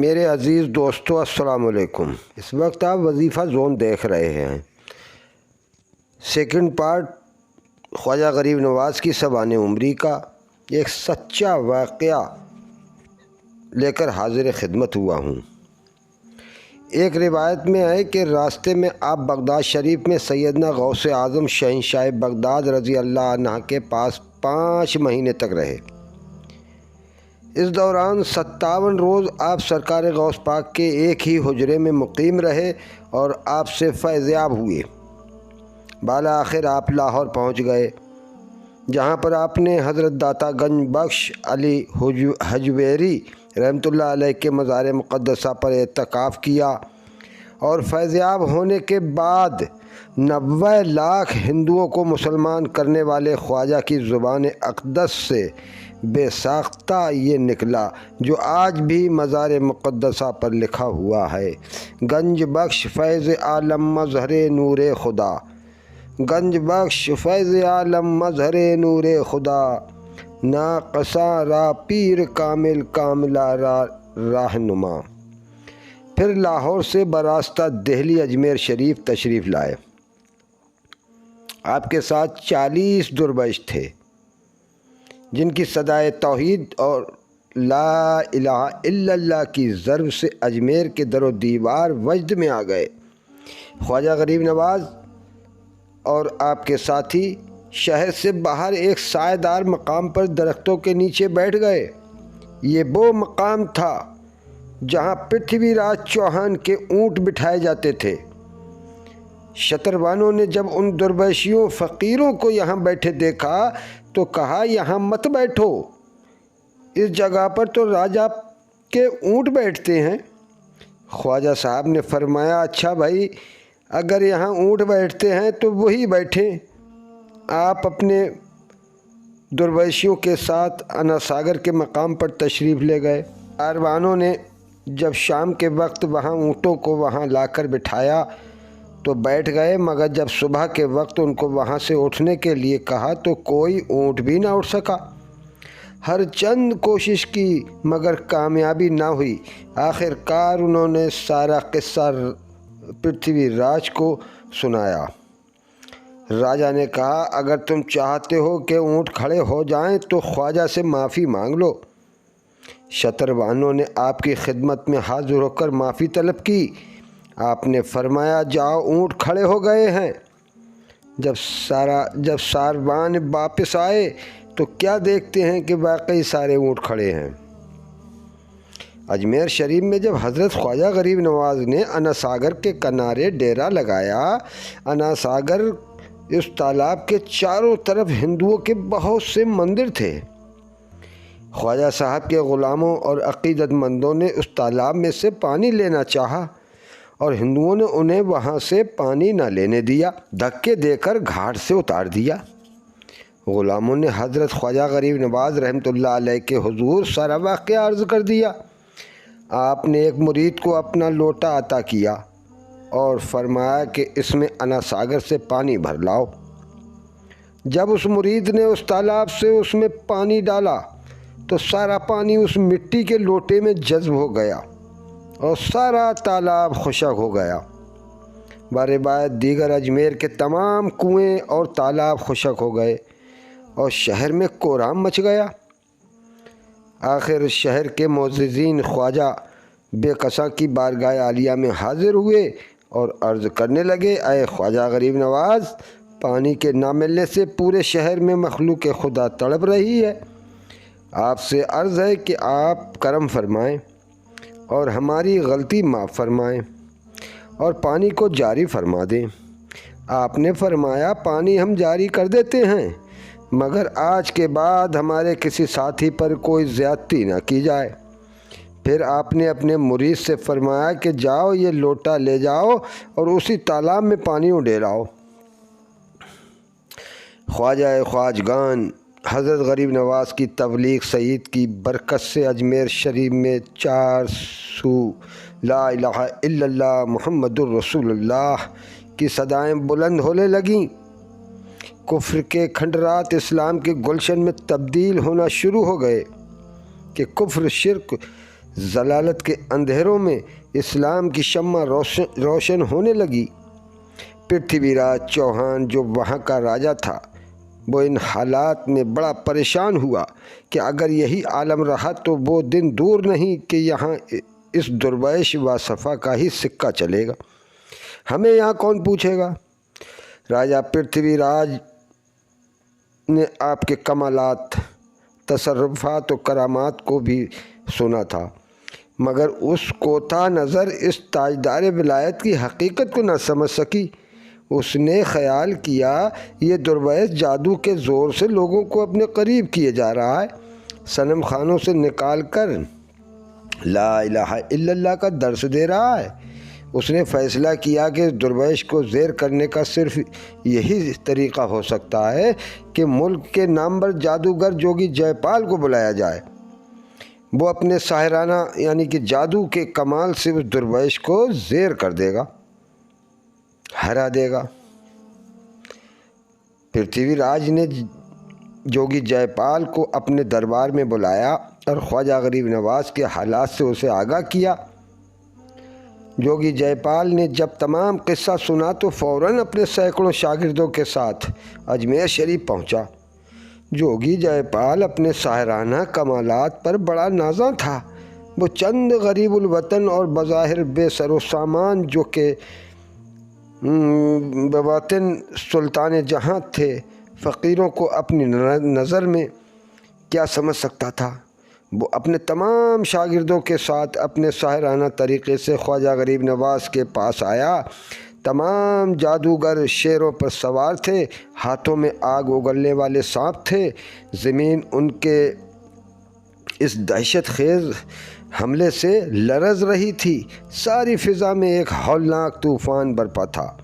میرے عزیز دوستو السلام علیکم۔ اس وقت آپ وظیفہ زون دیکھ رہے ہیں۔ سیکنڈ پارٹ خواجہ غریب نواز کی سوانح عمری کا ایک سچا واقعہ لے کر حاضر خدمت ہوا ہوں۔ ایک روایت میں ہے کہ راستے میں آپ بغداد شریف میں سیدنا غوث اعظم شہنشاہ بغداد رضی اللہ عنہ کے پاس 5 مہینے تک رہے۔ اس دوران 57 روز آپ سرکار غوث پاک کے ایک ہی حجرے میں مقیم رہے اور آپ سے فیض یاب ہوئے۔ بالآخر آپ لاہور پہنچ گئے، جہاں پر آپ نے حضرت داتا گنج بخش علی حجویری رحمۃ اللہ علیہ کے مزار مقدسہ پر اعتکاف کیا اور فیض یاب ہونے کے بعد 90 لاکھ ہندوؤں کو مسلمان کرنے والے خواجہ کی زبان اقدس سے بے ساختہ یہ نکلا جو آج بھی مزار مقدسہ پر لکھا ہوا ہے: گنج بخش فیض عالم مظہر نور خدا، گنج بخش فیض عالم مظہر نور خدا، ناقصاں را پیر کامل کاملہ راہنما۔ پھر لاہور سے براستہ دہلی اجمیر شریف تشریف لائے۔ آپ کے ساتھ 40 درویش تھے، جن کی صدائے توحید اور لا الہ الا اللہ کی ضرب سے اجمیر کے در و دیوار وجد میں آ گئے۔ خواجہ غریب نواز اور آپ کے ساتھی شہر سے باہر ایک سائے دار مقام پر درختوں کے نیچے بیٹھ گئے۔ یہ وہ مقام تھا جہاں پرتھوی راج چوہان کے اونٹ بٹھائے جاتے تھے۔ شتروانوں نے جب ان درویشیوں فقیروں کو یہاں بیٹھے دیکھا تو کہا، یہاں مت بیٹھو، اس جگہ پر تو راجا کے اونٹ بیٹھتے ہیں۔ خواجہ صاحب نے فرمایا، اچھا بھائی، اگر یہاں اونٹ بیٹھتے ہیں تو وہی بیٹھیں۔ آپ اپنے درویشیوں کے ساتھ انا ساگر کے مقام پر تشریف لے گئے۔ کاروانوں نے جب شام کے وقت وہاں اونٹوں کو وہاں لا کر بٹھایا تو بیٹھ گئے، مگر جب صبح کے وقت ان کو وہاں سے اٹھنے کے لیے کہا تو کوئی اونٹ بھی نہ اٹھ سکا۔ ہر چند کوشش کی مگر کامیابی نہ ہوئی۔ آخر کار انہوں نے سارا قصہ پرتھوی راج کو سنایا۔ راجا نے کہا، اگر تم چاہتے ہو کہ اونٹ کھڑے ہو جائیں تو خواجہ سے معافی مانگ لو۔ شتروانوں نے آپ کی خدمت میں حاضر ہو کر معافی طلب کی۔ آپ نے فرمایا، جاؤ، اونٹ کھڑے ہو گئے ہیں۔ جب ساروان واپس آئے تو کیا دیکھتے ہیں کہ واقعی سارے اونٹ کھڑے ہیں۔ اجمیر شریف میں جب حضرت خواجہ غریب نواز نے انا ساگر کے کنارے ڈیرا لگایا، انا ساگر اس تالاب کے چاروں طرف ہندوؤں کے بہت سے مندر تھے۔ خواجہ صاحب کے غلاموں اور عقیدت مندوں نے اس تالاب میں سے پانی لینا چاہا اور ہندوؤں نے انہیں وہاں سے پانی نہ لینے دیا، دھکے دے کر گھاٹ سے اتار دیا۔ غلاموں نے حضرت خواجہ غریب نواز رحمۃ اللہ علیہ کے حضور سارا واقعہ عرض کر دیا۔ آپ نے ایک مرید کو اپنا لوٹا عطا کیا اور فرمایا کہ اس میں انا ساگر سے پانی بھر لاؤ۔ جب اس مرید نے اس تالاب سے اس میں پانی ڈالا تو سارا پانی اس مٹی کے لوٹے میں جذب ہو گیا اور سارا تالاب خشک ہو گیا۔ بروایت دیگر اجمیر کے تمام کنویں اور تالاب خشک ہو گئے اور شہر میں کورام مچ گیا۔ آخر شہر کے معززین خواجہ بے کساں کی بارگاہ عالیہ میں حاضر ہوئے اور عرض کرنے لگے، اے خواجہ غریب نواز، پانی کے نہ ملنے سے پورے شہر میں مخلوق خدا تڑپ رہی ہے۔ آپ سے عرض ہے کہ آپ کرم فرمائیں اور ہماری غلطی معاف فرمائیں اور پانی کو جاری فرما دیں۔ آپ نے فرمایا، پانی ہم جاری کر دیتے ہیں، مگر آج کے بعد ہمارے کسی ساتھی پر کوئی زیادتی نہ کی جائے۔ پھر آپ نے اپنے مرید سے فرمایا کہ جاؤ، یہ لوٹا لے جاؤ اور اسی تالاب میں پانی اڈیلاؤ۔ خواجہ خواجگان حضرت غریب نواز کی تبلیغ سعید کی برکت سے اجمیر شریف میں 400 لا الہ الا اللہ محمد الرسول اللہ کی صدائیں بلند ہونے لگیں۔ کفر کے کھنڈرات اسلام کے گلشن میں تبدیل ہونا شروع ہو گئے کہ کفر، شرک، ضلالت کے اندھیروں میں اسلام کی شمع روشن ہونے لگی۔ پرتھوی راج چوہان جو وہاں کا راجا تھا، وہ ان حالات میں بڑا پریشان ہوا کہ اگر یہی عالم رہا تو وہ دن دور نہیں کہ یہاں اس درویش و صفا کا ہی سکہ چلے گا، ہمیں یہاں کون پوچھے گا۔ راجا پرتھوی راج نے آپ کے کمالات، تصرفات و کرامات کو بھی سنا تھا، مگر اس کوتا نظر اس تاجدار ولایت کی حقیقت کو نہ سمجھ سکی۔ اس نے خیال کیا یہ درویش جادو کے زور سے لوگوں کو اپنے قریب کیے جا رہا ہے، صنم خانوں سے نکال کر لا الہ الا اللہ کا درس دے رہا ہے۔ اس نے فیصلہ کیا کہ درویش کو زیر کرنے کا صرف یہی طریقہ ہو سکتا ہے کہ ملک کے نامور جادوگر جوگی جے پال کو بلایا جائے۔ وہ اپنے ساحرانہ یعنی کہ جادو کے کمال سے اس درویش کو زیر کر دے گا، ہرا دے گا۔ پرتھوی راج نے جوگی جے پال کو اپنے دربار میں بلایا اور خواجہ غریب نواز کے حالات سے اسے آگاہ کیا۔ جوگی جے پال نے جب تمام قصہ سنا تو فوراً اپنے سینکڑوں شاگردوں کے ساتھ اجمیر شریف پہنچا۔ جوگی جے پال اپنے ساحرانہ کمالات پر بڑا نازاں تھا۔ وہ چند غریب الوطن اور بظاہر بے سر و سامان جو کہ بباطن سلطان جہاں تھے، فقیروں کو اپنی نظر میں کیا سمجھ سکتا تھا۔ وہ اپنے تمام شاگردوں کے ساتھ اپنے ساحرانہ طریقے سے خواجہ غریب نواز کے پاس آیا۔ تمام جادوگر شیروں پر سوار تھے، ہاتھوں میں آگ اگلنے والے سانپ تھے۔ زمین ان کے اس دہشت خیز حملے سے لرز رہی تھی۔ ساری فضا میں ایک ہولناک طوفان برپا تھا۔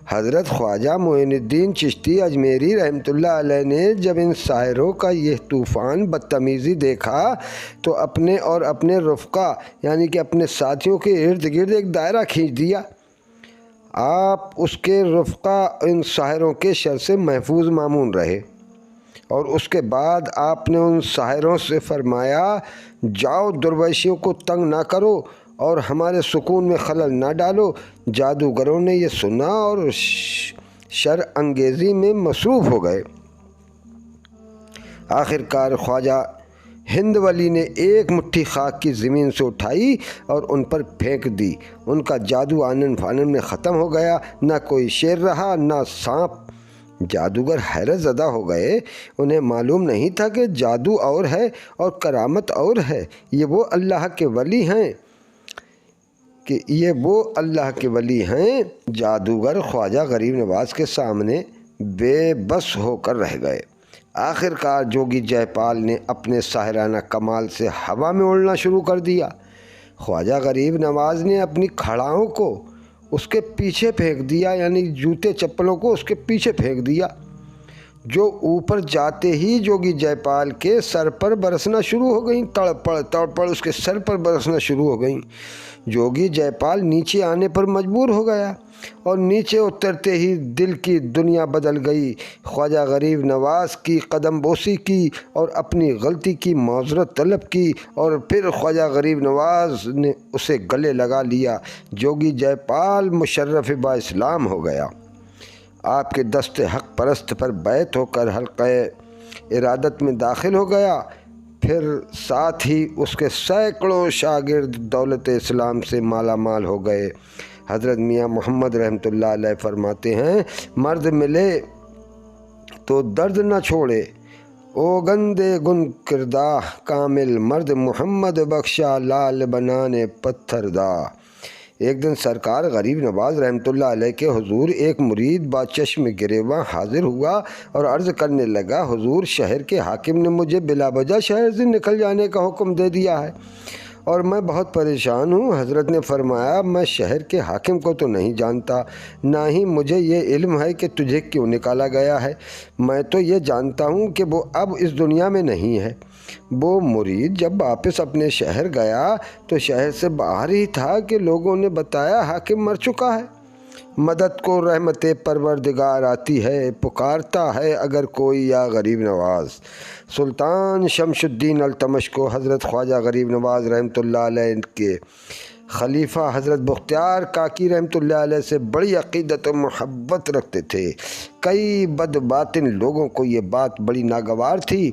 حضرت خواجہ معین الدین چشتی اجمیری رحمۃ اللہ علیہ نے جب ان ساحروں کا یہ طوفان بدتمیزی دیکھا تو اپنے اور اپنے رفقا یعنی کہ اپنے ساتھیوں کے ارد گرد ایک دائرہ کھینچ دیا۔ آپ اس کے رفقا ان ساحروں کے شر سے محفوظ مامون رہے، اور اس کے بعد آپ نے ان ساحروں سے فرمایا، جاؤ درویشیوں کو تنگ نہ کرو اور ہمارے سکون میں خلل نہ ڈالو۔ جادوگروں نے یہ سنا اور شر انگیزی میں مصروف ہو گئے۔ آخرکار خواجہ ہند ولی نے ایک مٹھی خاک کی زمین سے اٹھائی اور ان پر پھینک دی۔ ان کا جادو آنن فانن میں ختم ہو گیا، نہ کوئی شیر رہا نہ سانپ۔ جادوگر حیرت زدہ ہو گئے، انہیں معلوم نہیں تھا کہ جادو اور ہے اور کرامت اور ہے۔ یہ وہ اللہ کے ولی ہیں جادوگر خواجہ غریب نواز کے سامنے بے بس ہو کر رہ گئے۔ آخرکار جوگی جے پال نے اپنے ساحرانہ کمال سے ہوا میں اڑنا شروع کر دیا۔ خواجہ غریب نواز نے اپنی کھڑاؤں کو اس کے پیچھے پھینک دیا، یعنی جوتے چپلوں کو اس کے پیچھے پھینک دیا، جو اوپر جاتے ہی جوگی جے پال کے سر پر برسنا شروع ہو گئیں۔ تڑپڑ اس کے سر پر برسنا شروع ہو گئیں۔ جوگی جے پال نیچے آنے پر مجبور ہو گیا اور نیچے اترتے ہی دل کی دنیا بدل گئی۔ خواجہ غریب نواز کی قدم بوسی کی اور اپنی غلطی کی معذرت طلب کی، اور پھر خواجہ غریب نواز نے اسے گلے لگا لیا۔ جوگی جے پال مشرف با اسلام ہو گیا۔ آپ کے دست حق پرست پر بیعت ہو کر حلقہ ارادت میں داخل ہو گیا۔ پھر ساتھ ہی اس کے سینکڑوں شاگرد دولت اسلام سے مالا مال ہو گئے۔ حضرت میاں محمد رحمۃ اللہ علیہ فرماتے ہیں، مرد ملے تو درد نہ چھوڑے، او گندے گن کردہ کامل مرد محمد بخشا لال بنانے پتھر دا۔ ایک دن سرکار غریب نواز رحمۃ اللہ علیہ کے حضور ایک مرید با چشم گریواں حاضر ہوا اور عرض کرنے لگا، حضور شہر کے حاکم نے مجھے بلا وجہ شہر سے نکل جانے کا حکم دے دیا ہے اور میں بہت پریشان ہوں۔ حضرت نے فرمایا، میں شہر کے حاکم کو تو نہیں جانتا، نہ ہی مجھے یہ علم ہے کہ تجھے کیوں نکالا گیا ہے۔ میں تو یہ جانتا ہوں کہ وہ اب اس دنیا میں نہیں ہے۔ وہ مرید جب واپس اپنے شہر گیا تو شہر سے باہر ہی تھا کہ لوگوں نے بتایا حاکم مر چکا ہے۔ مدد کو رحمت پروردگار آتی ہے، پکارتا ہے اگر کوئی یا غریب نواز۔ سلطان شمس الدین التمش کو حضرت خواجہ غریب نواز رحمۃ اللہ علیہ کے خلیفہ حضرت بختیار کاکی رحمۃ اللہ علیہ سے بڑی عقیدت و محبت رکھتے تھے۔ کئی بد باطن لوگوں کو یہ بات بڑی ناگوار تھی۔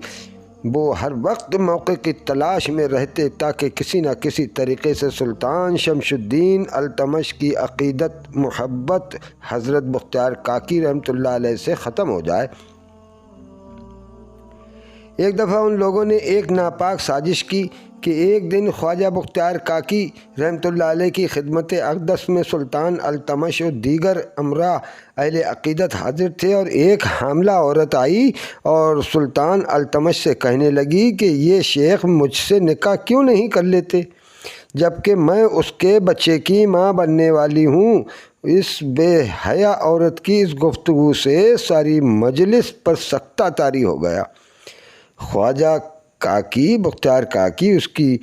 وہ ہر وقت موقع کی تلاش میں رہتے تاکہ کسی نہ کسی طریقے سے سلطان شمس الدین التمش کی عقیدت محبت حضرت بختیار کاکی رحمۃ اللہ علیہ سے ختم ہو جائے۔ ایک دفعہ ان لوگوں نے ایک ناپاک سازش کی کہ ایک دن خواجہ بختیار کاکی رحمۃ اللہ علیہ کی خدمت اقدس میں سلطان التمش و دیگر امراء اہل عقیدت حاضر تھے، اور ایک حاملہ عورت آئی اور سلطان التمش سے کہنے لگی کہ یہ شیخ مجھ سے نکاح کیوں نہیں کر لیتے، جبکہ میں اس کے بچے کی ماں بننے والی ہوں۔ اس بے حیا عورت کی اس گفتگو سے ساری مجلس پر سکتہ طاری ہو گیا۔ خواجہ کاکی بختیار کاکی اس کی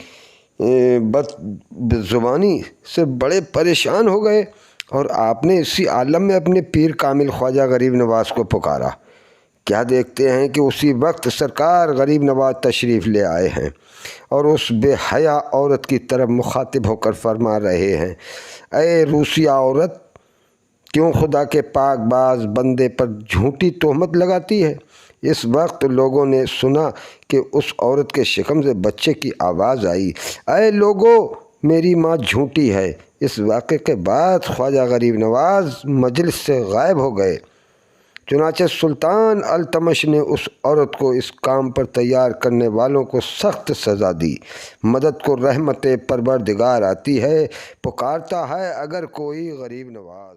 بد زبانی سے بڑے پریشان ہو گئے، اور آپ نے اسی عالم میں اپنے پیر کامل خواجہ غریب نواز کو پکارا۔ کیا دیکھتے ہیں کہ اسی وقت سرکار غریب نواز تشریف لے آئے ہیں اور اس بے حیا عورت کی طرف مخاطب ہو کر فرما رہے ہیں، اے روسیہ عورت، کیوں خدا کے پاک باز بندے پر جھوٹی تہمت لگاتی ہے؟ اس وقت لوگوں نے سنا کہ اس عورت کے شکم سے بچے کی آواز آئی، اے لوگو، میری ماں جھوٹی ہے۔ اس واقعے کے بعد خواجہ غریب نواز مجلس سے غائب ہو گئے۔ چنانچہ سلطان التمش نے اس عورت کو اس کام پر تیار کرنے والوں کو سخت سزا دی۔ مدد کو رحمت پروردگار آتی ہے، پکارتا ہے اگر کوئی غریب نواز۔